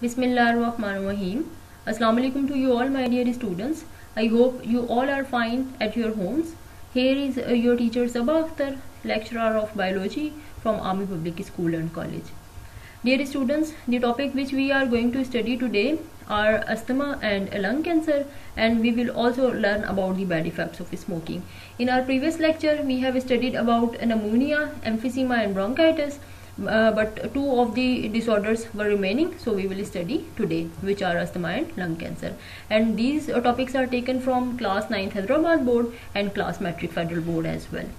Bismillahirrahmanirrahim. Assalamu alaikum to you all, my dear students. I hope you all are fine at your homes. Here is your teacher Sabah Akhtar, lecturer of biology from Army Public School and College. Dear students, the topic which we are going to study today are asthma and lung cancer, and we will also learn about the bad effects of smoking. In our previous lecture, we have studied about pneumonia, emphysema and bronchitis. But two of the disorders were remaining, so we will study today, which are asthma and lung cancer, and these topics are taken from class 9th Hyderabad board and class metric federal board as well.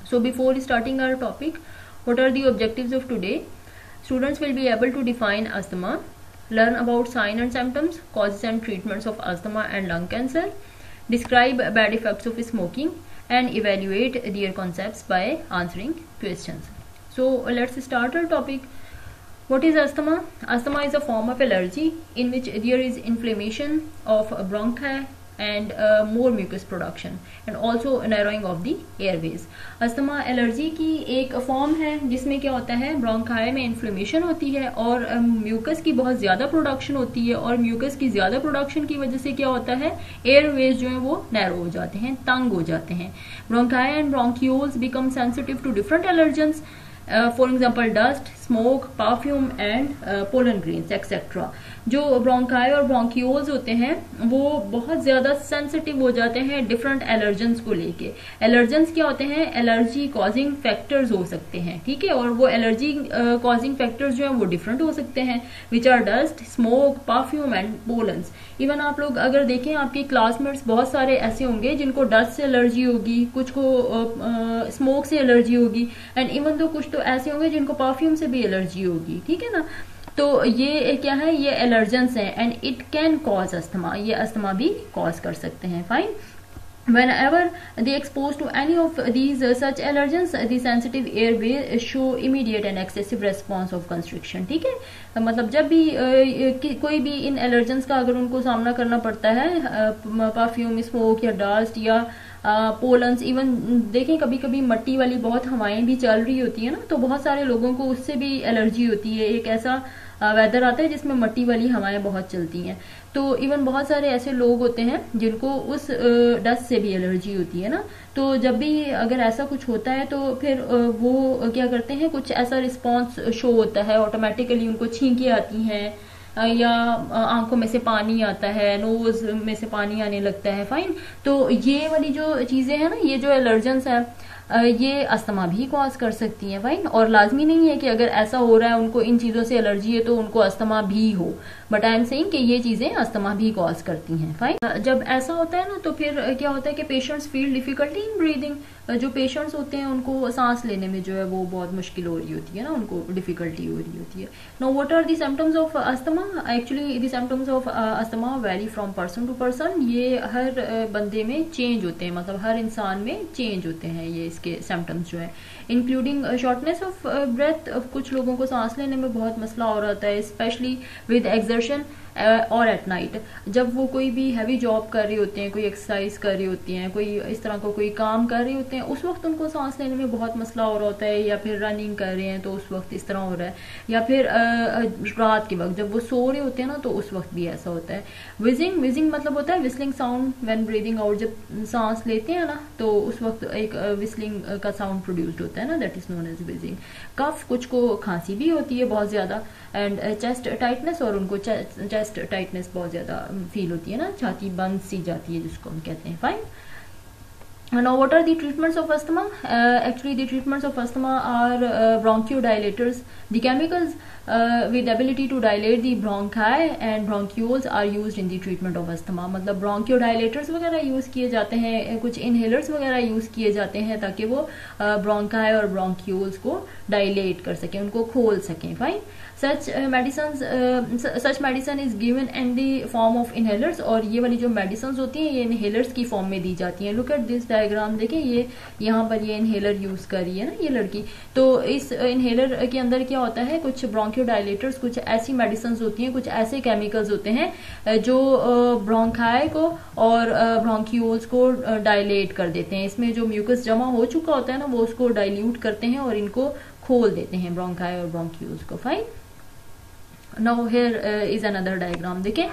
So before starting our topic, what are the objectives of today? Students will be able to define asthma, learn about signs and symptoms, causes and treatments of asthma and lung cancer, describe bad effects of smoking, and evaluate their concepts by answering questions. So let's start our topic. What is asthma? Asthma is a form of allergy in which there is inflammation of bronchi and more mucus production and also narrowing of the airways. Asthma allergy की एक form है जिसमें क्या होता है, bronchi में inflammation होती है और म्यूकस की बहुत ज़्यादा प्रोडक्शन होती है, और म्यूकस की ज़्यादा प्रोडक्शन की वजह से क्या होता है, एयरवेज जो है वो नैरो हो जाते हैं, तंग हो जाते हैं. Bronchi and bronchioles become sensitive to different allergens, for example dust, smoke, perfume and pollen grains etcetera. जो ब्रोंकाई और ब्रोंक्यूल्स होते हैं वो बहुत ज्यादा सेंसिटिव हो जाते हैं डिफरेंट एलर्जेंस को लेके. एलर्जेंस क्या होते हैं, एलर्जी कॉजिंग फैक्टर्स हो सकते हैं, ठीक है, और वो एलर्जी कॉजिंग फैक्टर्स जो है वो डिफरेंट हो सकते हैं, which are dust, smoke, perfume and pollens. Even आप लोग अगर देखें, आपके क्लासमेट्स बहुत सारे ऐसे होंगे जिनको डस्ट से एलर्जी होगी, कुछ को स्मोक से एलर्जी होगी, एंड इवन तो कुछ तो ऐसे होंगे जिनको परफ्यूम से भी एलर्जी होगी, ठीक है ना. तो ये क्या है, ये एलर्जेंस है and it can cause asthma, ये अस्थमा भी कॉज कर सकते हैं. Fine. Whenever they exposed to any of these such allergens, the sensitive airway show immediate and excessive response of constriction. ठीक है, मतलब जब भी कोई भी इन एलर्जेंस का अगर उनको सामना करना पड़ता है, परफ्यूम, स्मोक या डस्ट या पोलन्स, इवन देखें कभी कभी मट्टी वाली बहुत हवाएं भी चल रही होती है ना, तो बहुत सारे लोगों को उससे भी एलर्जी होती है. एक ऐसा वेदर आता है जिसमें मट्टी वाली हवाएं बहुत चलती हैं, तो इवन बहुत सारे ऐसे लोग होते हैं जिनको उस डस्ट से भी एलर्जी होती है ना. तो जब भी अगर ऐसा कुछ होता है तो फिर वो क्या करते हैं, कुछ ऐसा रिस्पॉन्स शो होता है, ऑटोमेटिकली उनको छींकें आती हैं या आंखों में से पानी आता है, नोज में से पानी आने लगता है. फाइन. तो ये वाली जो चीजें हैं ना, ये जो एलर्जेंस है, ये अस्थमा भी कॉज कर सकती हैं. फाइन. और लाजमी नहीं है कि अगर ऐसा हो रहा है उनको इन चीजों से एलर्जी है तो उनको अस्थमा भी हो, बट आई एम सेइंग कि ये चीजें अस्थमा भी कॉज करती हैं. फाइन. जब ऐसा होता है ना तो फिर क्या होता है कि patients feel difficulty in breathing. जो पेशेंट्स होते हैं उनको सांस लेने में जो है वो बहुत मुश्किल हो रही होती है ना, उनको डिफिकल्टी हो रही होती है. Now what are the symptoms of asthma? Actually the symptoms of asthma vary from person to person. ये हर बंदे में चेंज होते हैं, मतलब हर इंसान में चेंज होते हैं ये इसके सिम्टम्स जो है, इंक्लूडिंग शॉर्टनेस ऑफ ब्रेथ. कुछ लोगों को सांस लेने में बहुत मसला हो रहा है, स्पेशली विद एक्सर्शन और एट नाइट. जब वो कोई भी हैवी जॉब कर रहे होते हैं, कोई एक्सरसाइज कर रही होती हैं, कोई इस तरह का कोई काम कर रहे होते हैं, उस वक्त उनको सांस लेने में बहुत मसला हो रहा होता है, या फिर रनिंग कर रहे हैं तो उस वक्त इस तरह हो रहा है, या फिर रात के वक्त जब वो सो रहे होते हैं ना तो उस वक्त भी ऐसा होता है. विजिंग, विजिंग मतलब होता है whistling sound when breathing out. जब सांस लेते हैं ना तो उस वक्त एक विस्लिंग का साउंड प्रोड्यूस्ड होता है ना, that is known as wheezing. Cough, कुछ को खांसी भी होती है बहुत ज्यादा, एंड चेस्ट टाइटनेस, और उनको चेस्ट टाइटनेस बहुत ज्यादा फील होती है ना, छाती बंद सी जाती है जिसको हम कहते हैं. Fine. Now what are the treatments of asthma? Actually the treatments of asthma are bronchodilators. The chemicals with ability to dilate the bronchi and bronchioles are used in the treatment of asthma. मतलब bronchodilators वगैरह use किए जाते हैं, कुछ inhalers वगैरह use किए जाते हैं ताकि वो bronchi और bronchioles को dilate कर सकें, उनको खोल सकें. Fine. Such medicine is given in the form of inhalers. और ये वाली जो medicines होती हैं ये inhalers की form में दी जाती हैं. Look at this diagram, देखें ये यहाँ पर ये inhaler यूज कर रही है ना ये लड़की. तो इस inhaler के अंदर क्या होता है, कुछ bronchodilators, कुछ ऐसी medicines होती हैं, कुछ ऐसे chemicals होते हैं जो bronchi को और bronchioles को dilate कर देते हैं. इसमें जो mucus जमा हो चुका होता है ना वो उसको dilute करते हैं और इनको खोल देते हैं, bronchi और bronchioles को. Fine. Now here is another diagram. देखें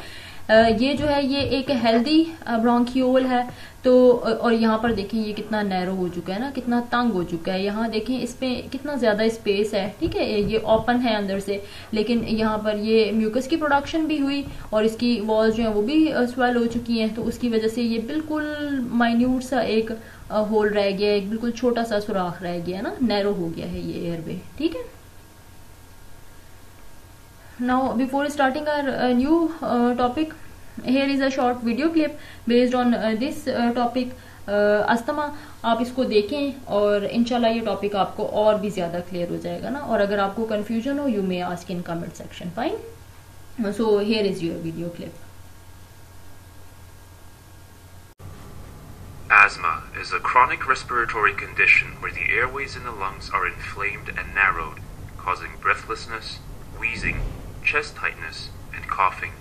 ये जो है ये एक हेल्दी ब्रोंकियोल है. तो और यहाँ पर देखें ये कितना नैरो हो चुका है ना, कितना तंग हो चुका है. यहाँ देखें इस पे कितना ज्यादा स्पेस है. ठीक है, ये ओपन है अंदर से, लेकिन यहाँ पर ये म्यूकस की प्रोडक्शन भी हुई और इसकी वॉल्स जो है वो भी स्वेल हो चुकी हैं. तो उसकी वजह से ये बिल्कुल माइन्यूट सा एक होल रह गया, एक बिल्कुल छोटा सा सुराख रह गया ना, नैरो हो गया है ये एयरवे. ठीक है. Now, before starting our new topic, here is a short video clip based on this topic, asthma. आप इसको देखें और इंशाल्लाह ये टॉपिक आपको और भी ज्यादा क्लियर हो जाएगा ना. और अगर आपको कंफ्यूजन हो, you may ask in comment section. Fine. So here is your video clip. Asthma is a chronic respiratory condition where the airways in the lungs are inflamed and narrowed, causing breathlessness, wheezing, chest tightness, and coughing.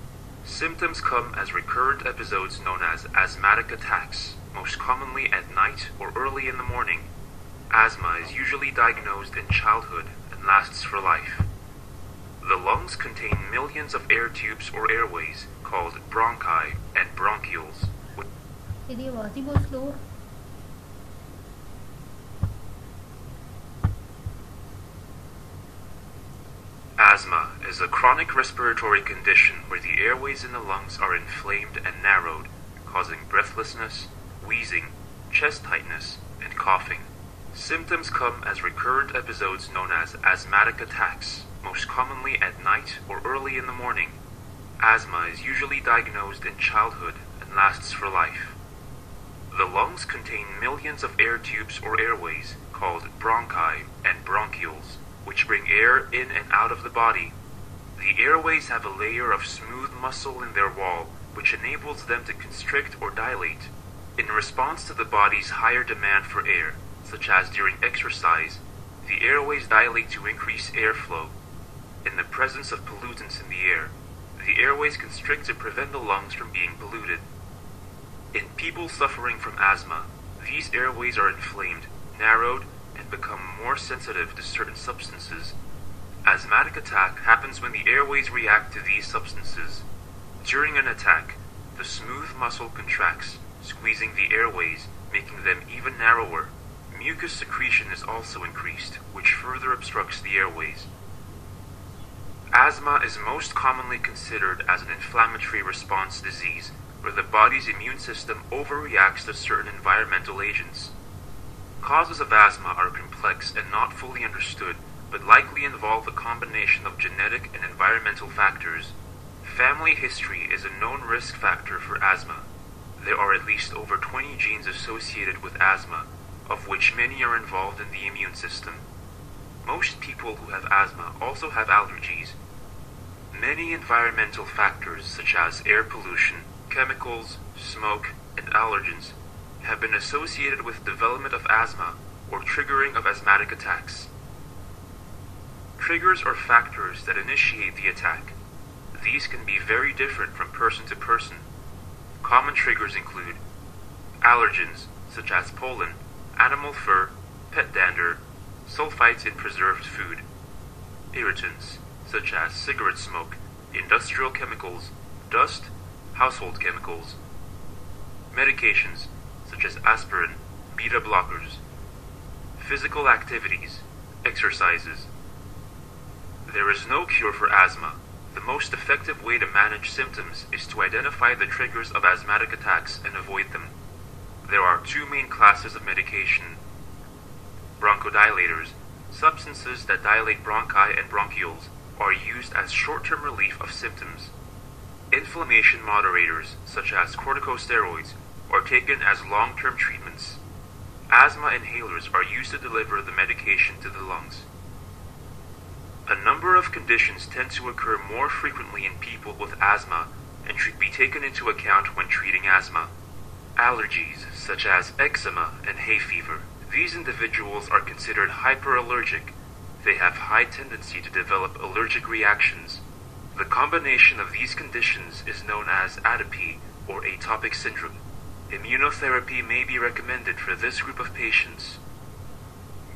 Symptoms come as recurrent episodes known as asthmatic attacks, most commonly at night or early in the morning. Asthma is usually diagnosed in childhood and lasts for life. The lungs contain millions of air tubes or airways called bronchi and bronchioles. Asthma is a chronic respiratory condition where the airways in the lungs are inflamed and narrowed, causing breathlessness, wheezing, chest tightness, and coughing. Symptoms come as recurrent episodes known as asthmatic attacks, most commonly at night or early in the morning. Asthma is usually diagnosed in childhood and lasts for life. The lungs contain millions of air tubes or airways called bronchi and bronchioles, which bring air in and out of the body. The airways have a layer of smooth muscle in their wall, which enables them to constrict or dilate. In response to the body's higher demand for air, such as during exercise, the airways dilate to increase airflow. In the presence of pollutants in the air, the airways constrict to prevent the lungs from being polluted. In people suffering from asthma, these airways are inflamed, narrowed, and become more sensitive to certain substances. Asthmatic attack happens when the airways react to these substances. During an attack, the smooth muscle contracts, squeezing the airways, making them even narrower. Mucus secretion is also increased, which further obstructs the airways. Asthma is most commonly considered as an inflammatory response disease, where the body's immune system overreacts to certain environmental agents. Causes of asthma are complex and not fully understood, but likely involve a combination of genetic and environmental factors. Family history is a known risk factor for asthma. There are at least over 20 genes associated with asthma, of which many are involved in the immune system. Most people who have asthma also have allergies. Many environmental factors such as air pollution, chemicals, smoke, and allergens have been associated with development of asthma or triggering of asthmatic attacks. Triggers are factors that initiate the attack. These can be very different from person to person. Common triggers include allergens such as pollen, animal fur, pet dander, sulfites in preserved food, irritants such as cigarette smoke, industrial chemicals, dust, household chemicals, medications such as aspirin, beta blockers, physical activities, exercises. There is no cure for asthma. The most effective way to manage symptoms is to identify the triggers of asthmatic attacks and avoid them. There are two main classes of medication. Bronchodilators, substances that dilate bronchi and bronchioles, are used as short-term relief of symptoms. Inflammation moderators, such as corticosteroids, are taken as long-term treatments. Asthma inhalers are used to deliver the medication to the lungs. A number of conditions tend to occur more frequently in people with asthma and should be taken into account when treating asthma. Allergies, such as eczema and hay fever. These individuals are considered hyperallergic. They have high tendency to develop allergic reactions. The combination of these conditions is known as atopy or atopic syndrome. Immunotherapy may be recommended for this group of patients.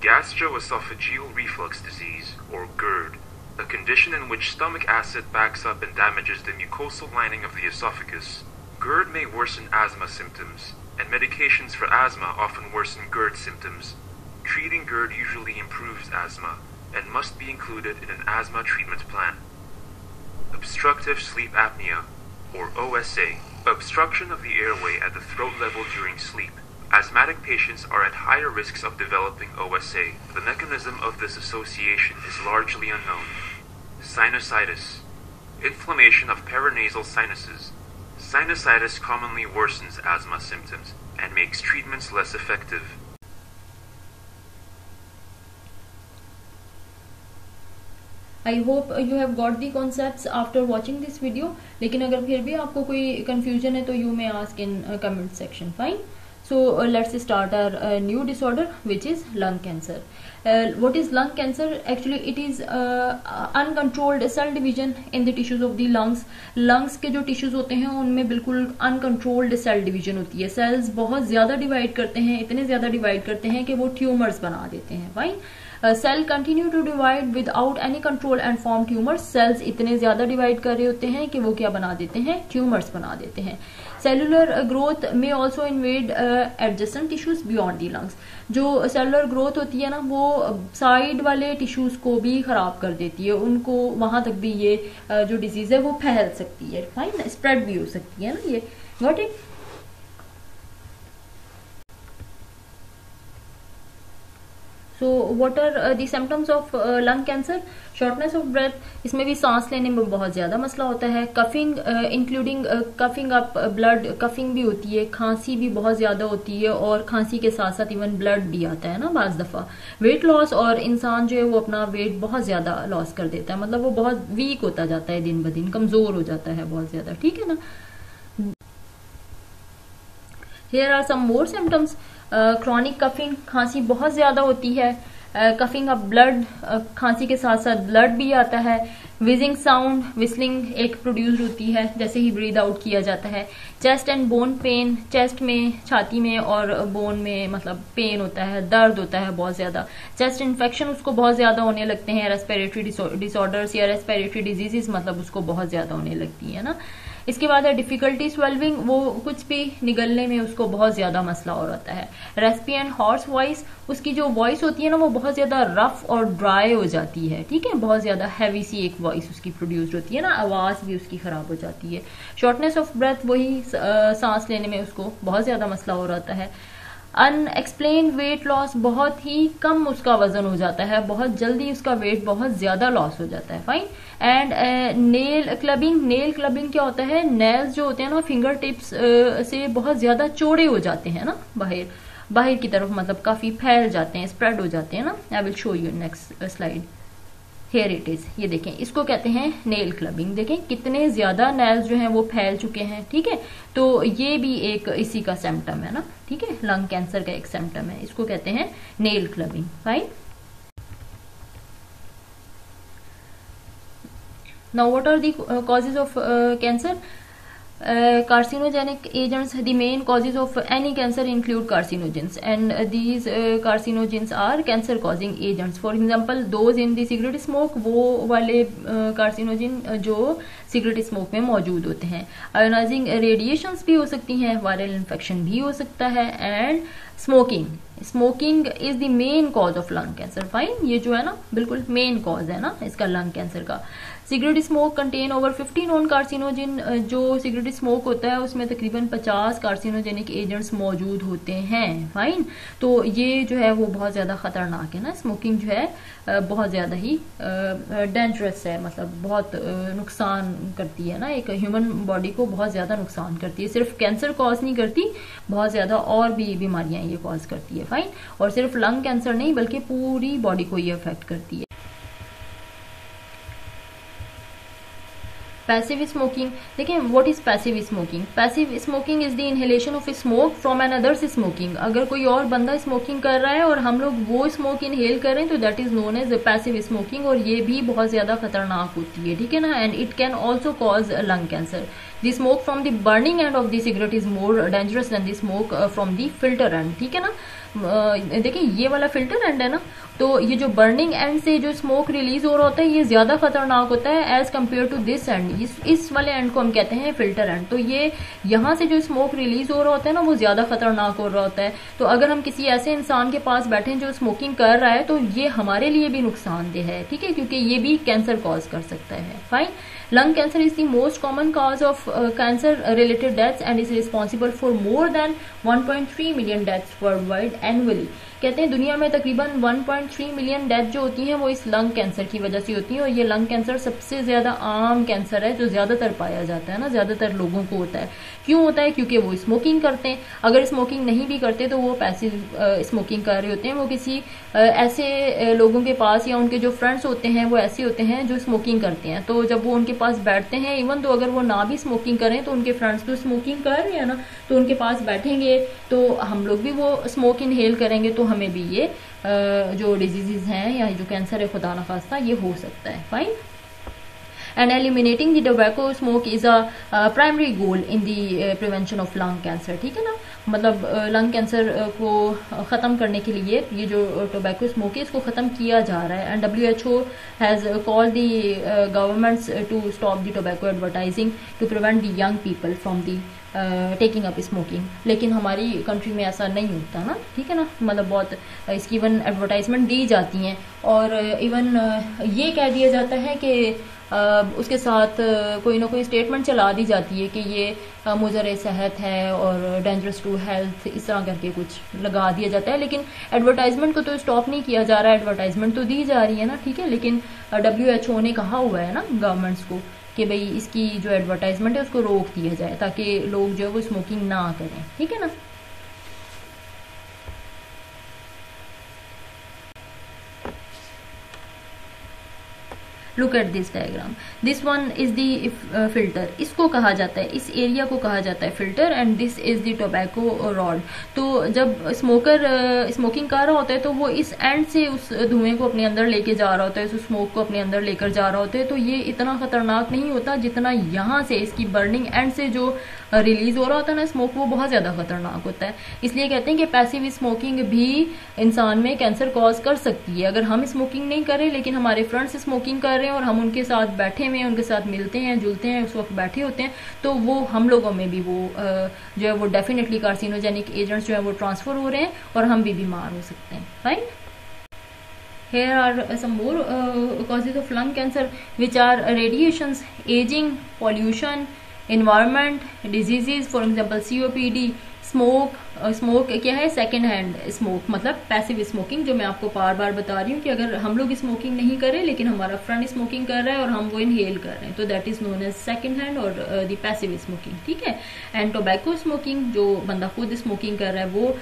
Gastroesophageal reflux disease, or GERD, a condition in which stomach acid backs up and damages the mucosal lining of the esophagus. GERD may worsen asthma symptoms, and medications for asthma often worsen GERD symptoms. Treating GERD usually improves asthma and must be included in an asthma treatment plan. Obstructive sleep apnea, or OSA, obstruction of the airway at the throat level during sleep. Asthmatic patients are at higher risks of developing OSA. The mechanism of this association is largely unknown. Sinusitis, inflammation of paranasal sinuses. Sinusitis commonly worsens asthma symptoms and makes treatments less effective. I hope you have got the concepts after watching this video. लेकिन अगर फिर भी आपको कोई confusion है तो you may ask in comment section. Fine. So let's start our new disorder, which is lung cancer. What is lung cancer? Actually, it is uncontrolled cell division in the tissues of the lungs. Lungs के जो tissues होते हैं उनमें बिल्कुल uncontrolled cell division होती है. Cells बहुत ज़्यादा divide करते हैं, इतने ज़्यादा divide करते हैं कि वो tumors बना देते हैं. Fine. Cell continue to divide without any control and form tumors. Cells इतने ज़्यादा divide कर रहे होते हैं कि वो क्या बना देते हैं? Tumors बना देते हैं. Cellular growth may also invade adjacent tissues beyond the lungs. जो cellular growth होती है ना वो साइड वाले टिश्यूज को भी खराब कर देती है, उनको वहां तक भी ये जो डिजीज है वो फैल सकती है. फाइन, स्प्रेड भी हो सकती है ना ये. Got it. So what are the symptoms of lung cancer? Shortness of breath, इसमें भी सांस लेने में बहुत ज़्यादा मसला होता है. Coughing including coughing up blood, coughing भी होती है, खांसी भी बहुत ज़्यादा होती है और खांसी के साथ साथ इवन ब्लड भी आता है ना बाज़ दफ़ा. वेट लॉस, और इंसान जो है वो अपना वेट बहुत ज़्यादा लॉस कर देता है, मतलब वो बहुत वीक होता जाता है, दिन ब दिन कमज़ोर हो जाता है बहुत ज़्यादा. ठीक है ना. Here are some more symptoms. Chronic coughing, खांसी बहुत ज़्यादा होती है. कफिंग ऑफ ब्लड, खांसी के साथ साथ ब्लड भी आता है. विजिंग साउंड, विस्लिंग एक प्रोड्यूस होती है जैसे ही ब्रीद आउट किया जाता है. Chest and bone pen, chest में, छाती में और बोन में मतलब पेन होता है, दर्द होता है बहुत ज़्यादा. चेस्ट इन्फेक्शन उसको बहुत ज़्यादा होने लगते हैं. रेस्पिरेटरी डिसऑर्डर्स या रेस्पिरेटरी डिजीजेस मतलब उसको बहुत ज़्यादा होने लगती है ना. इसके बाद है डिफिकल्टी स्वेल्विंग, वो कुछ भी निगलने में उसको बहुत ज्यादा मसला हो रहा है. रेस्पी एंड हॉर्स वॉइस, उसकी जो वॉइस होती है ना वो बहुत ज्यादा रफ और ड्राई हो जाती है. ठीक है, बहुत ज्यादा हैवी सी एक वॉइस उसकी प्रोड्यूस होती है ना, आवाज भी उसकी खराब हो जाती है. शॉर्टनेस ऑफ ब्रेथ, वही सांस लेने में उसको बहुत ज्यादा मसला हो रहा है. अनएक्सप्लेन वेट लॉस, बहुत ही कम उसका वजन हो जाता है, बहुत जल्दी उसका वेट बहुत ज्यादा लॉस हो जाता है. Fine. And nail clubbing, nail clubbing क्या होता है? नेल्स जो होते हैं ना फिंगर टिप्स से बहुत ज्यादा चौड़े हो जाते हैं ना, बाहर की तरफ मतलब काफी फैल जाते हैं, स्प्रेड हो जाते हैं ना. I will show you next slide. Here it is, ये देखें, इसको कहते हैं नेल क्लबिंग. देखें कितने ज्यादा नेल्स जो हैं वो फैल चुके हैं. ठीक है, तो ये भी एक इसी का सिम्टम है ना. ठीक है, लंग कैंसर का एक सिम्टम है, इसको कहते हैं nail clubbing. Fine. Now what are the causes of cancer? Carcinogenic agents, the main causes of any cancer include carcinogens, and these carcinogens are cancer causing agents. For example, those in the cigarette smoke, वो वाले carcinogen जो cigarette smoke में मौजूद होते हैं. Ionizing radiations भी हो सकती हैं, वायरल इन्फेक्शन भी हो सकता है, and smoking is the main cause of lung cancer. Fine, ये जो है ना बिल्कुल मेन कॉज है ना इसका लंग कैंसर का. Cigarette smoke contain over 50 non carcinogen, जो सिगरेट स्मोक होता है उसमें तकरीबन 50 कार्सिनोजेनिक एजेंट्स मौजूद होते हैं. फाइन, तो ये जो है वो बहुत ज़्यादा ख़तरनाक है ना. स्मोकिंग जो है बहुत ज़्यादा ही डेंजरस है, मतलब बहुत नुकसान करती है ना, एक ह्यूमन बॉडी को बहुत ज़्यादा नुकसान करती है. सिर्फ कैंसर कॉज नहीं करती, बहुत ज़्यादा और भी बीमारियां ये कॉज करती है. फाइन, और सिर्फ लंग कैंसर नहीं बल्कि पूरी बॉडी को ये अफेक्ट करती है. पैसिव स्मोकिंग, देखें what is passive smoking? Passive smoking is the inhalation of smoke from an others smoking. अगर कोई और बंदा स्मोकिंग कर रहा है और हम लोग वो स्मोक इनहेल कर रहे हैं तो that is known as passive smoking, और ये भी बहुत ज्यादा खतरनाक होती है. ठीक है ना, and it can also cause lung cancer. The smoke from the burning end of the cigarette is more dangerous than the smoke from the filter and. ठीक है ना, देखिए ये वाला फिल्टर एंड है ना, तो ये जो बर्निंग एंड से जो स्मोक रिलीज हो रहा होता है ये ज्यादा खतरनाक होता है as compare to this end. इस वाले एंड को हम कहते हैं फिल्टर एंड। तो ये यहाँ से जो स्मोक रिलीज हो रहा होता है ना वो ज्यादा खतरनाक हो रहा होता है। तो अगर हम किसी ऐसे इंसान के पास बैठे हैं जो स्मोकिंग कर रहा है तो ये हमारे लिए भी नुकसानदेह है, ठीक है, क्योंकि ये भी कैंसर कॉज कर सकता है। Fine. Lung cancer is the most common cause of cancer-related deaths and is responsible for more than 1.3 million deaths worldwide annually. कहते हैं दुनिया में तकरीबन 1.3 मिलियन डेथ जो होती हैं वो इस लंग कैंसर की वजह से होती हैं। और ये लंग कैंसर सबसे ज्यादा आम कैंसर है जो ज्यादातर पाया जाता है ना, ज्यादातर लोगों को होता है। क्यों होता है? क्योंकि वो स्मोकिंग करते हैं। अगर स्मोकिंग नहीं भी करते तो वो पैसिव स्मोकिंग कर रहे होते हैं। वो किसी ऐसे लोगों के पास या उनके जो फ्रेंड्स होते हैं वो ऐसे होते हैं जो स्मोकिंग करते हैं। तो जब वो उनके पास बैठते हैं, इवन तो अगर वो ना भी स्मोकिंग करें तो उनके फ्रेंड्स तो स्मोकिंग कर रहे हैं ना, तो उनके पास बैठेंगे तो हम लोग भी वो स्मोक इनहेल करेंगे तो हमें भी ये जो डिजीजेज हैं या जो कैंसर है खुदा न खास्ता ये हो सकता है। Fine. And eliminating the tobacco smoke is a primary goal in the prevention of lung cancer, ठीक है ना। मतलब लंग कैंसर को ख़त्म करने के लिए ये जो टोबैको स्मोक है इसको ख़त्म किया जा रहा है। And WHO has called the governments to stop the tobacco advertising to prevent the young people from the taking up smoking. लेकिन हमारी कंट्री में ऐसा नहीं होता ना, ठीक है ना। मतलब बहुत इसकी इवन एडवर्टाइजमेंट दी जाती हैं और इवन ये कह दिया जाता है कि उसके साथ कोई ना कोई स्टेटमेंट चला दी जाती है कि ये मुज़र सेहत है और डेंजरस टू हेल्थ, इस तरह करके कुछ लगा दिया जाता है। लेकिन एडवर्टाइजमेंट को तो स्टॉप नहीं किया जा रहा है, एडवर्टाइजमेंट तो दी जा रही है ना, ठीक है। लेकिन WHO ने कहा हुआ है ना गवर्नमेंट्स को कि भाई इसकी जो एडवर्टाइजमेंट है उसको रोक दिया जाए ताकि लोग जो है वो स्मोकिंग ना करें, ठीक है ना। Look at this diagram, this one is the filter, इसको कहा जाता है, इस एरिया को कहा जाता है filter and this is the tobacco rod. तो जब स्मोकर स्मोकिंग कर रहा होता है तो वो इस एंड से उस धुएं को अपने अंदर लेके जा रहा होता है, उस स्मोक को अपने अंदर लेकर जा रहा होता है। तो ये इतना खतरनाक नहीं होता जितना यहाँ से इसकी बर्निंग एंड से जो रिलीज हो रहा होता है ना स्मोक, वो बहुत ज्यादा खतरनाक होता है। इसलिए कहते हैं कि पैसिव स्मोकिंग भी इंसान में कैंसर कॉज कर सकती है। अगर हम स्मोकिंग नहीं करें लेकिन हमारे फ्रेंड्स स्मोकिंग कर रहे हैं और हम उनके साथ बैठे हुए हैं, उनके साथ मिलते हैं जुलते हैं, उस वक्त बैठे होते हैं, तो वो हम लोगों में भी वो जो है वो डेफिनेटली कार्सिनोजेनिक एजेंट्स जो है वो ट्रांसफर हो रहे हैं और हम भी बीमार हो सकते हैं। Right. Here are some more causes of lung cancer, which are radiations, aging, pollution, environment, diseases, for example COPD, smoke. Smoke क्या है? सेकेंड हैंड स्मोक, मतलब पैसिव स्मोकिंग, जो मैं आपको बार बार बता रही हूँ कि अगर हम लोग स्मोकिंग नहीं कर रहे लेकिन हमारा फ्रेंड स्मोकिंग कर रहा है और हम वो इनहेल कर रहे हैं तो that is known as second hand और द पैसिव स्मोकिंग, ठीक है। एंड टोबैको स्मोकिंग, जो बंदा खुद स्मोकिंग कर रहा है, वो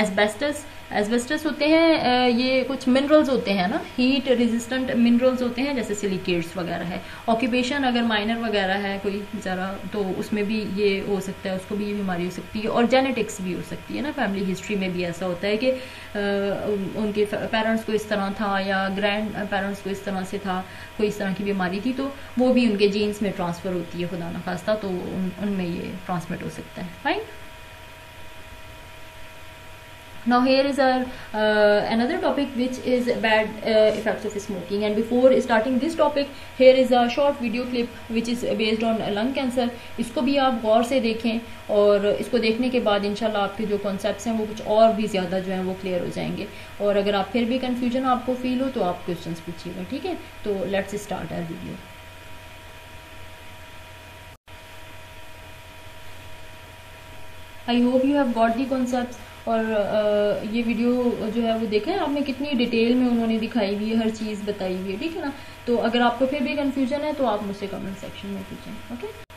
एस्बेस्टस एस्बेस्टस होते हैं, ये कुछ मिनरल्स होते हैं ना, हीट रेजिस्टेंट मिनरल्स होते हैं जैसे सिलिकेट्स वगैरह है। ऑक्यूपेशन अगर माइनर वगैरह है कोई ज़रा तो उसमें भी ये हो सकता है, उसको भी ये बीमारी हो सकती है। और जेनेटिक्स भी हो सकती है ना, फैमिली हिस्ट्री में भी ऐसा होता है कि उनके पेरेंट्स को इस तरह था या ग्रैंड पेरेंट्स को इस तरह से था, कोई इस तरह की बीमारी थी, तो वो भी उनके जीन्स में ट्रांसफ़र होती है खुदा न खास्ता, तो उनमें ये ट्रांसमिट हो सकता है। Fine. Now here is another topic which is bad effects of smoking, and before starting this topic here is a short video clip which is based on lung cancer. इसको भी आप गौर से देखें और इसको देखने के बाद इंशाल्लाह आपके जो कॉन्सेप्ट्स हैं वो कुछ और भी ज़्यादा जो हैं वो क्लियर हो जाएंगे। और अगर आप फिर भी कंफ्यूजन आपको फील हो तो आप क्वेश्चंस पूछिएगा, ठीक है। तो let's start our video. I hope you have got the concepts. और ये वीडियो जो है वो देखा है आपने, कितनी डिटेल में उन्होंने दिखाई हुई है, हर चीज़ बताई हुई है, ठीक है ना। तो अगर आपको फिर भी कंफ्यूजन है तो आप मुझसे कमेंट सेक्शन में पूछें, okay.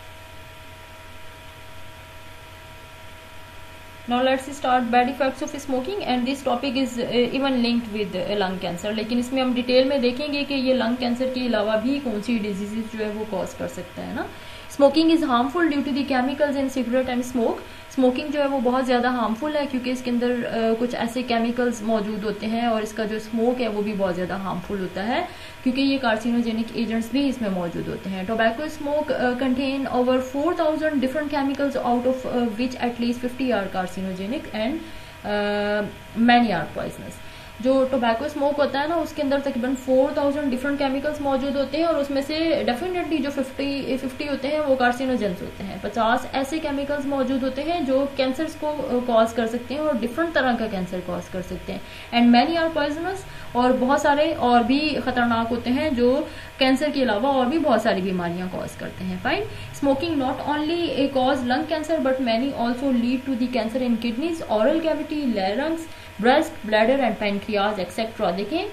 Now let's start bad effects of smoking and this topic is even linked with lung cancer। लेकिन इसमें हम डिटेल में देखेंगे कि ये लंग कैंसर के अलावा भी कौन सी डिजीजेज जो है वो कॉज कर सकता है ना। Smoking is harmful due to the chemicals in cigarette and smoke. Smoking जो है वो बहुत ज़्यादा हार्मफुल है क्योंकि इसके अंदर कुछ ऐसे केमिकल्स मौजूद होते हैं और इसका जो स्मोक है वो भी बहुत ज़्यादा हार्मफुल होता है क्योंकि ये कार्सिनोजेनिक एजेंट्स भी इसमें मौजूद होते हैं। Tobacco smoke contain over 4000 different chemicals out of which at least 50 are carcinogenic and many are poisonous. जो टोबैको स्मोक होता है ना उसके अंदर तकरीबन 4000 डिफरेंट केमिकल्स मौजूद होते हैं और उसमें से डेफिनेटली जो 50 होते हैं वो कार्सिनोजेंस होते हैं। 50 ऐसे केमिकल्स मौजूद होते हैं जो कैंसर को कॉज कर सकते हैं और डिफरेंट तरह का कैंसर कॉज कर सकते हैं। एंड मैनी आर पॉइजनस, और बहुत सारे और भी खतरनाक होते हैं जो कैंसर के अलावा और भी बहुत सारी बीमारियां कॉज करते हैं। Fine, smoking not only cause lung cancer but many also lead to the cancer in kidneys, oral cavity, larynx, breast, bladder and pancreas etcetera. देखें,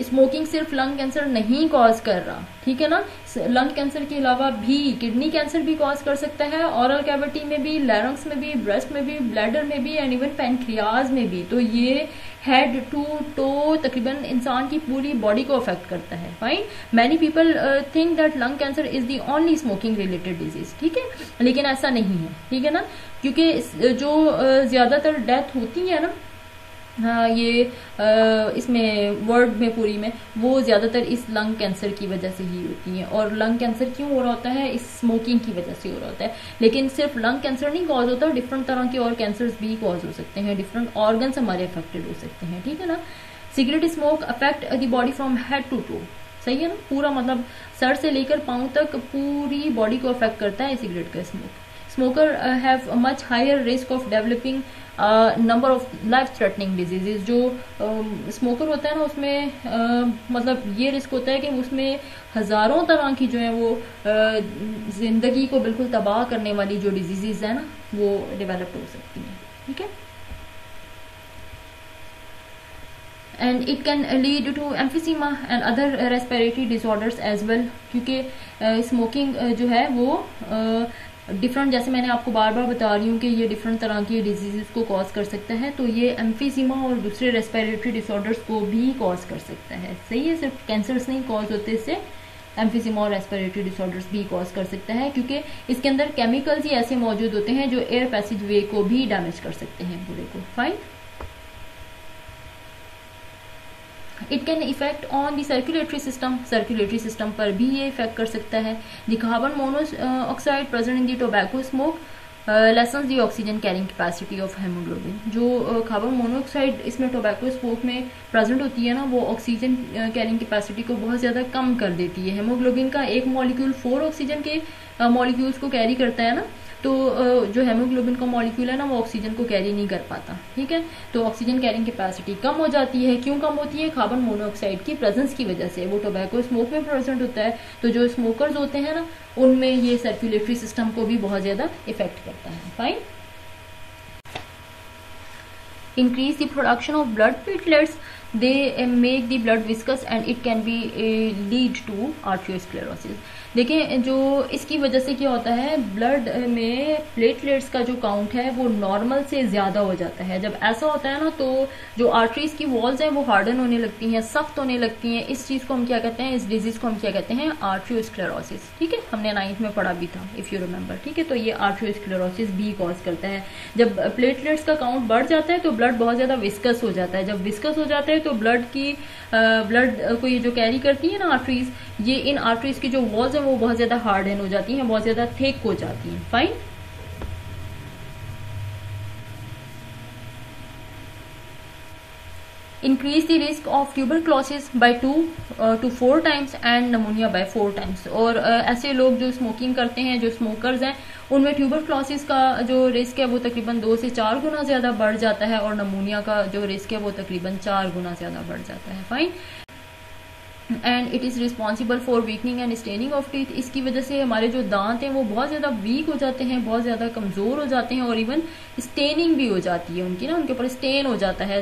स्मोकिंग सिर्फ लंग कैंसर नहीं कॉज कर रहा, ठीक है ना, लंग कैंसर के अलावा भी किडनी कैंसर भी कॉज कर सकता है, ऑरल कैविटी में भी, लैरिंक्स में भी, ब्रेस्ट में भी, ब्लैडर में भी एंड इवन पैनक्रियाज में भी। तो ये हेड टू टो तकरीबन इंसान की पूरी बॉडी को अफेक्ट करता है। Fine, many people think that lung cancer is the only smoking related disease, ठीक है, लेकिन ऐसा नहीं है, ठीक है ना, क्योंकि जो ज्यादातर डेथ होती है ना ये इसमें वर्ल्ड में पूरी में, वो ज्यादातर इस लंग कैंसर की वजह से ही होती है। और लंग कैंसर क्यों हो रहा होता है? इस स्मोकिंग की वजह से हो रहा होता है। लेकिन सिर्फ लंग कैंसर नहीं कॉज होता, डिफरेंट तरह के और कैंसर्स भी कॉज हो सकते हैं, डिफरेंट ऑर्गन्स हमारे अफेक्टेड हो सकते हैं, ठीक है ना। Cigarette smoke affect the body from head to toe, सही है ना, पूरा मतलब सर से लेकर पांव तक पूरी बॉडी को अफेक्ट करता है सिगरेट का smoke. Smoker have much higher risk of developing number of life threatening diseases. जो स्मोकर होता है ना उसमें मतलब ये रिस्क होता है कि उसमें हजारों तरह की जो है वो जिंदगी को बिल्कुल तबाह करने वाली जो डिजीजेज है ना वो डेवलप हो सकती हैं, ठीक है। And it can lead to emphysema and other respiratory disorders as well, क्योंकि स्मोकिंग जो है वो डिफरेंट, जैसे मैंने आपको बार बार बता रही हूँ कि ये डिफरेंट तरह की डिजीजेस को कॉज कर सकता है, तो ये एम्फीसीमा और दूसरे रेस्पिरेटरी डिसऑर्डर्स को भी कॉज कर सकता है, सही है। सिर्फ कैंसर्स नहीं कॉज होते इससे, एम्फीसीमा और रेस्पिरेटरी डिसऑर्डर्स भी कॉज कर सकता है, क्योंकि इसके अंदर केमिकल्स ही ऐसे मौजूद होते हैं जो एयर पैसेज वे को भी डैमेज कर सकते हैं पूरे को। Fine, it can effect on the circulatory system, circulatory system पर भी ये इफेक्ट कर सकता है। The carbon monoxide present in the tobacco smoke lessons the oxygen carrying capacity of haemoglobin. जो कार्बन मोनोऑक्साइड इसमें टोबैको स्मोक में प्रेजेंट होती है ना वो ऑक्सीजन कैरिंग कैपेसिटी को बहुत ज्यादा कम कर देती है। हेमोग्लोबिन का एक मॉलिक्यूल 4 ऑक्सीजन के मॉलिक्यूल्स को कैरी करता है ना, तो जो हेमोग्लोबिन का मॉलिक्यूल है ना वो ऑक्सीजन को कैरी नहीं कर पाता, ठीक है। तो ऑक्सीजन कैरिंग कैपेसिटी कम हो जाती है। क्यों कम होती है? कार्बन मोनोऑक्साइड की प्रेजेंस की वजह से। वो टोबैको स्मोक में प्रेजेंट होता है, तो जो स्मोकर्स होते हैं ना उनमें ये सर्कुलेटरी सिस्टम को भी बहुत ज्यादा इफेक्ट करता है। Fine, increase the production of blood platelets, they make the blood viscous and it can be lead to arteriosclerosis। देखिए, जो इसकी वजह से क्या होता है, ब्लड में प्लेटलेट्स का जो काउंट है वो नॉर्मल से ज्यादा हो जाता है। जब ऐसा होता है ना तो जो आर्टरीज की वॉल्स हैं वो हार्डन होने लगती हैं, सख्त होने लगती हैं। इस चीज को हम क्या कहते हैं, इस डिजीज को हम क्या कहते हैं, आर्टरियोस्क्लेरोसिस, ठीक है। हमने 9th में पढ़ा भी था इफ यू रिमेम्बर, ठीक है। तो ये आर्टरियोस्क्लेरोसिस भी कॉज करता है। जब प्लेटलेट्स का काउंट बढ़ जाता है तो ब्लड बहुत ज्यादा विस्कस हो जाता है। जब विस्कस हो जाता है तो ब्लड को ये जो कैरी करती है ना आर्टरीज, ये इन आर्टरीज की जो वॉल्स है वो बहुत ज्यादा हार्डन हो जाती हैं, बहुत ज्यादा थिक हो जाती हैं। Fine, increase the risk of tuberculosis by 2 to 4 times and pneumonia by 4 times। और ऐसे लोग जो स्मोकिंग करते हैं, जो स्मोकर्स हैं, उनमें ट्यूबरक्लोसिस का जो रिस्क है वो तकरीबन 2 से 4 गुना ज्यादा बढ़ जाता है और नमूनिया का जो रिस्क है वो तकरीबन 4 गुना ज्यादा बढ़ जाता है। Fine, and it is responsible for weakening and staining of teeth. इसकी वजह से हमारे जो दांत हैं वो बहुत ज्यादा वीक हो जाते हैं, बहुत ज्यादा कमजोर हो जाते हैं और इवन स्टेनिंग भी हो जाती है उनकी ना, उनके ऊपर स्टेन हो जाता है,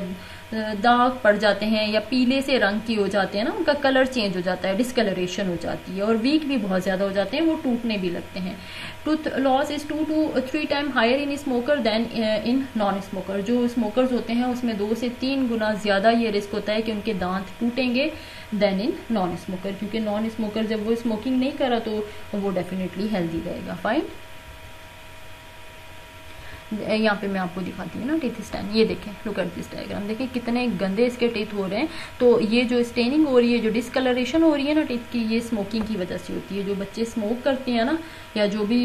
दाग पड़ जाते हैं या पीले से रंग की हो जाते हैं ना, उनका कलर चेंज हो जाता है, डिस्कलरेशन हो जाती है और वीक भी बहुत ज्यादा हो जाते हैं, वो टूटने भी लगते हैं। Tooth loss is 2 to 3 time higher in smoker than in non smoker. जो स्मोकर्स होते हैं उसमें 2 से 3 गुना ज्यादा ये रिस्क होता है कि उनके दांत टूटेंगे देन इन नॉन स्मोकर, क्योंकि नॉन स्मोकर जब वो स्मोकिंग नहीं करा तो वो डेफिनेटली हेल्दी रहेगा। फाइन, यहाँ पे मैं आपको दिखाती हूँ ना टीथ स्टेन, ये देखें, लुक एट दिस डायग्राम, देखें कितने गंदे इसके टीथ हो रहे हैं। तो ये जो स्टेनिंग हो रही है, जो डिसकलरेशन हो रही है ना टीथ की, ये स्मोकिंग की वजह से होती है। जो बच्चे स्मोक करते हैं ना, या जो भी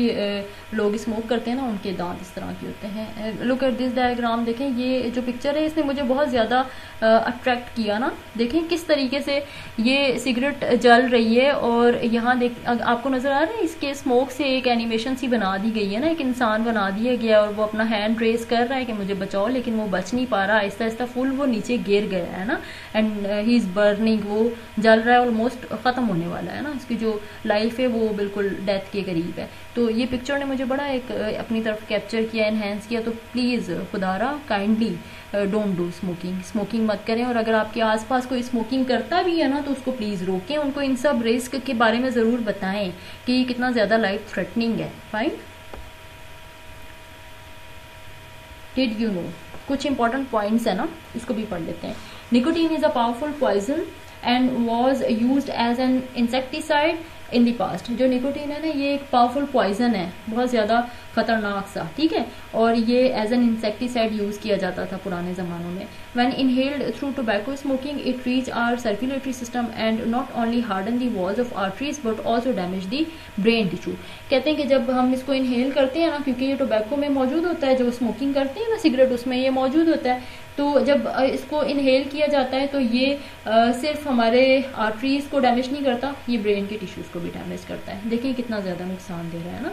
लोग स्मोक करते हैं ना, उनके दांत इस तरह के होते हैं। लुक एट दिस डायग्राम, देखें ये जो पिक्चर है इसने मुझे बहुत ज़्यादा अट्रैक्ट किया ना। देखें किस तरीके से ये सिगरेट जल रही है, और यहाँ देख आपको नजर आ रहा है इसके स्मोक से एक एनिमेशन सी बना दी गई है ना, एक इंसान बना दिया गया, और वो अपना हैंड रेस कर रहा है कि मुझे बचाओ, लेकिन वो बच नहीं पा रहा, आहिस्ता आहिस्ता फुल वो नीचे गिर गया है ना, एंड ही इज बर्निंग, वो जल रहा है, ऑलमोस्ट खत्म होने वाला है ना, इसकी जो लाइफ है वो बिल्कुल डेथ के करीब है। तो ये पिक्चर ने मुझे बड़ा एक अपनी तरफ कैप्चर किया, एनहेंस किया। तो प्लीज खुदारा kindly don't do smoking, smoking मत करें। और अगर आपके आसपास कोई स्मोकिंग करता भी है ना, तो उसको प्लीज रोकें, उनको इन सब रिस्क के बारे में जरूर बताएं कि कितना ज्यादा लाइफ थ्रेटनिंग है। फाइन, डिड यू नो, कुछ इंपॉर्टेंट पॉइंट्स है ना, इसको भी पढ़ लेते हैं। Nicotine is a powerful poison and was used as an insecticide in the past. जो निकोटीन है ना, ये एक पावरफुल पॉइजन है, बहुत ज्यादा खतरनाक सा, ठीक है, और ये एज एन इंसेक्टिसाइड यूज किया जाता था पुराने जमानों में। When inhaled through tobacco smoking it reach our circulatory system and not only harden the walls of arteries but also damage the brain tissue. कहते हैं कि जब हम इसको इनहेल करते हैं ना, क्योंकि ये टोबैको में मौजूद होता है, जो स्मोकिंग करते हैं ना सिगरेट, उसमें ये मौजूद होता है, तो जब इसको इनहेल किया जाता है तो ये सिर्फ हमारे आर्टरीज को डैमेज नहीं करता, ये ब्रेन के टिश्यूज को भी डैमेज करता है। देखिए कितना ज्यादा नुकसान दे रहा है ना।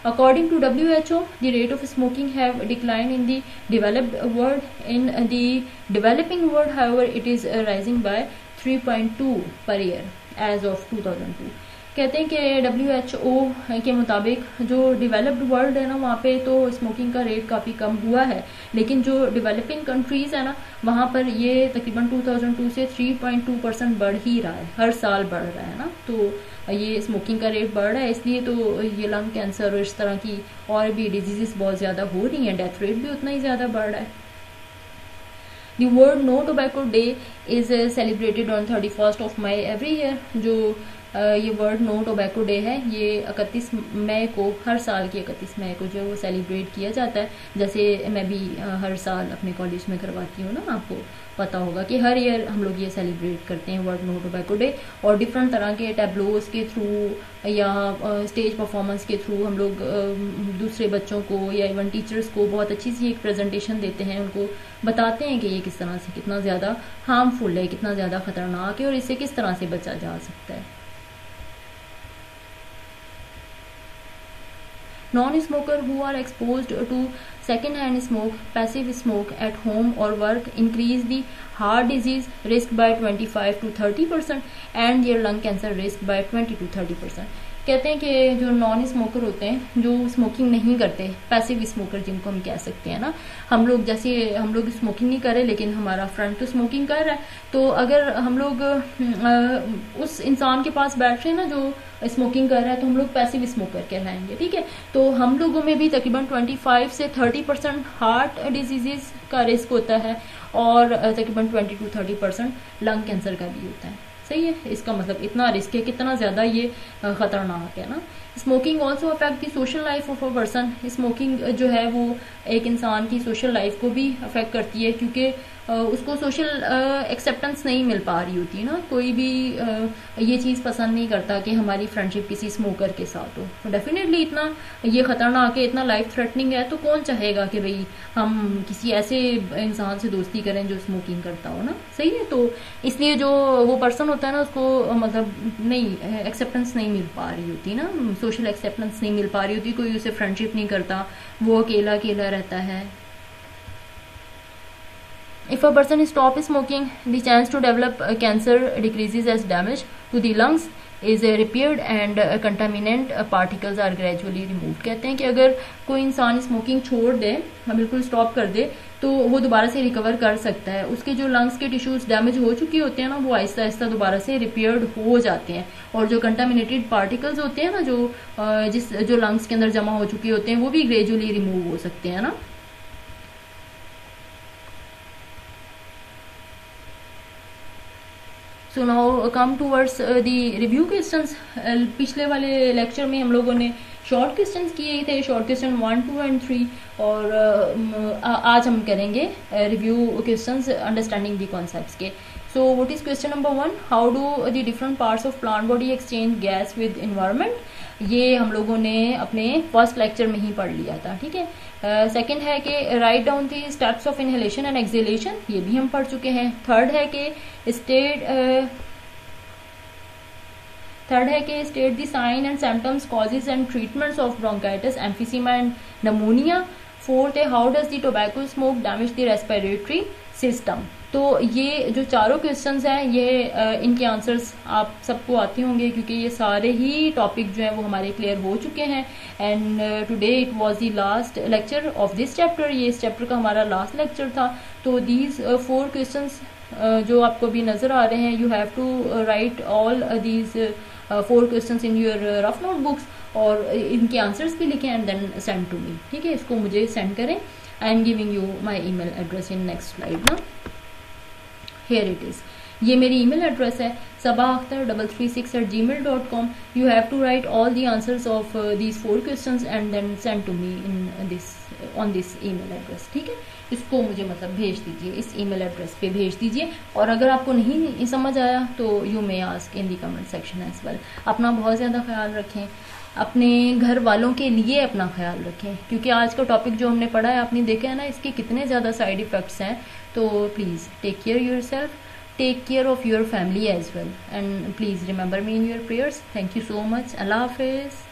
According to WHO, the rate of smoking have declined in the developed world. In the developing world, however, it is rising by 3.2 per year as of 2002. कहते हैं कि WHO के मुताबिक जो डेवलप्ड वर्ल्ड है ना, वहाँ पे तो स्मोकिंग का रेट काफ़ी कम हुआ है, लेकिन जो डेवलपिंग कंट्रीज़ है ना, वहाँ पर ये तकरीबन 2002 से 3.2% बढ़ ही रहा है, हर साल बढ़ रहा है ना। तो ये स्मोकिंग का रेट बढ़ रहा है, इसलिए तो ये लंग कैंसर और इस तरह की और भी डिजीजेस बहुत ज़्यादा हो रही हैं, डेथ रेट भी उतना ही ज़्यादा बढ़ रहा है। The World No Tobacco Day is celebrated on 31st of May every year. जो ये वर्ल्ड नो टोबैको डे है, ये 31 मई को, हर साल की 31 मई को जो वो सेलिब्रेट किया जाता है। जैसे मैं भी हर साल अपने कॉलेज में करवाती हूँ ना, आपको पता होगा कि हर ईयर हम लोग ये सेलिब्रेट करते हैं वर्ल्ड नो टोबैको डे, और डिफरेंट तरह के टैब्लोज के थ्रू या स्टेज परफॉर्मेंस के थ्रू हम लोग दूसरे बच्चों को या इवन टीचर्स को बहुत अच्छी सी एक प्रेजेंटेशन देते हैं, उनको बताते हैं कि ये किस तरह से कितना ज़्यादा हार्मफुल है, कितना ज़्यादा खतरनाक है, और इससे किस तरह से बचा जा सकता है। Non-smoker who are exposed to second-hand smoke, passive smoke at home or work increase the heart disease risk by 25 to 30% and their lung cancer risk by 20 to 30%. कहते हैं कि जो नॉन स्मोकर होते हैं, जो स्मोकिंग नहीं करते, पैसिव स्मोकर जिनको हम कह सकते हैं ना, हम लोग जैसे हम लोग स्मोकिंग नहीं कर रहे लेकिन हमारा फ्रेंड तो स्मोकिंग कर रहा है, तो अगर हम लोग उस इंसान के पास बैठ रहे हैं ना जो स्मोकिंग कर रहा है, तो हम लोग पैसिव स्मोकर कहलाएंगे, ठीक है। तो हम लोगों में भी तकरीबन 25 से 30% हार्ट डिजीजेस का रिस्क होता है, और तकरीबन 20 to 30% लंग कैंसर का भी होता है। सही है, इसका मतलब इतना रिस्क है, कितना ज्यादा ये खतरनाक है ना। Smoking also affect the social life of a person. Smoking जो है वो एक इंसान की सोशल लाइफ को भी अफेक्ट करती है, क्योंकि उसको सोशल एक्सेप्टेंस नहीं मिल पा रही होती है ना, कोई भी ये चीज़ पसंद नहीं करता कि हमारी फ्रेंडशिप किसी स्मोकर के साथ हो। तो डेफिनेटली इतना ये खतरनाक है, इतना लाइफ थ्रेटनिंग है, तो कौन चाहेगा कि भाई हम किसी ऐसे इंसान से दोस्ती करें जो स्मोकिंग करता हो ना। सही है, तो इसलिए जो वो पर्सन होता है ना, उसको मतलब नहीं एक्सेप्टेंस नहीं मिल पा रही होती ना, सोशल एक्सेप्टेंस नहीं मिल पा रही होती, कोई उसे फ्रेंडशिप नहीं करता, वो अकेला अकेला रहता है। If a person stops smoking, the chance to develop cancer decreases as damage to the lungs is repaired and contaminant particles are gradually removed. कहते हैं कि अगर कोई इंसान स्मोकिंग छोड़ दे, बिल्कुल स्टॉप कर दे, तो वो दोबारा से रिकवर कर सकता है। उसके जो लंग्स के टिश्यूज डैमेज हो चुके होते हैं ना, वो आहिस्ता आहिस्ता दोबारा से रिपेयर्ड हो जाते हैं, और जो कंटामिनेटेड पार्टिकल्स होते हैं ना, जो लंग्स के अंदर जमा हो चुके होते हैं, वो भी ग्रेजुअली रिमूव हो सकते हैं ना। So now come towards the review questions. पिछले वाले लेक्चर में हम लोगों ने शॉर्ट क्वेश्चंस किए थे, शॉर्ट क्वेश्चन 1, 2 एंड 3, और आज हम करेंगे review questions understanding the concepts के। So what is question number 1, how do the different parts of plant body exchange gas with environment. ये हम लोगों ने अपने फर्स्ट लेक्चर में ही पढ़ लिया था, ठीक है। सेकंड है कि write down the steps of inhalation and exhalation, ये भी हम पढ़ चुके हैं। थर्ड है कि state the sign and symptoms, causes and treatments of bronchitis, emphysema and pneumonia. Fourth है how does the tobacco smoke damage the respiratory system. तो ये जो चारों क्वेश्चंस हैं, ये इनके आंसर्स आप सबको आते होंगे, क्योंकि ये सारे ही टॉपिक जो हैं वो हमारे क्लियर हो चुके हैं। And today it was the last lecture of this chapter, ये इस चैप्टर का हमारा लास्ट लेक्चर था। तो दीज 4 क्वेश्चंस जो आपको भी नजर आ रहे हैं, you have to write all these 4 questions in your rough notebooks, और इनके आंसर्स भी लिखें and then send to me, ठीक है। इसको मुझे सेंड करें। I am giving you my email address in next slide ना। Here it is. ये मेरी ईमेल एड्रेस है sabaakhtar336@gmail.com. You have to write all the answers of these 4 questions and then send to me in on this email address, ठीक है। इसको मुझे मतलब भेज दीजिए, इस ईमेल एड्रेस पे भेज दीजिए। और अगर आपको नहीं समझ आया तो you may ask in the comment section as well. अपना बहुत ज़्यादा ख्याल रखें, अपने घर वालों के लिए अपना ख्याल रखें, क्योंकि आज का टॉपिक जो हमने पढ़ा है, आपने देखा है ना, इसके कितने ज़्यादा साइड इफ़ेक्ट्स हैं। तो please take care yourself, take care of your family as well, and please remember me in your prayers. Thank you so much. अल्लाह हाफिज़।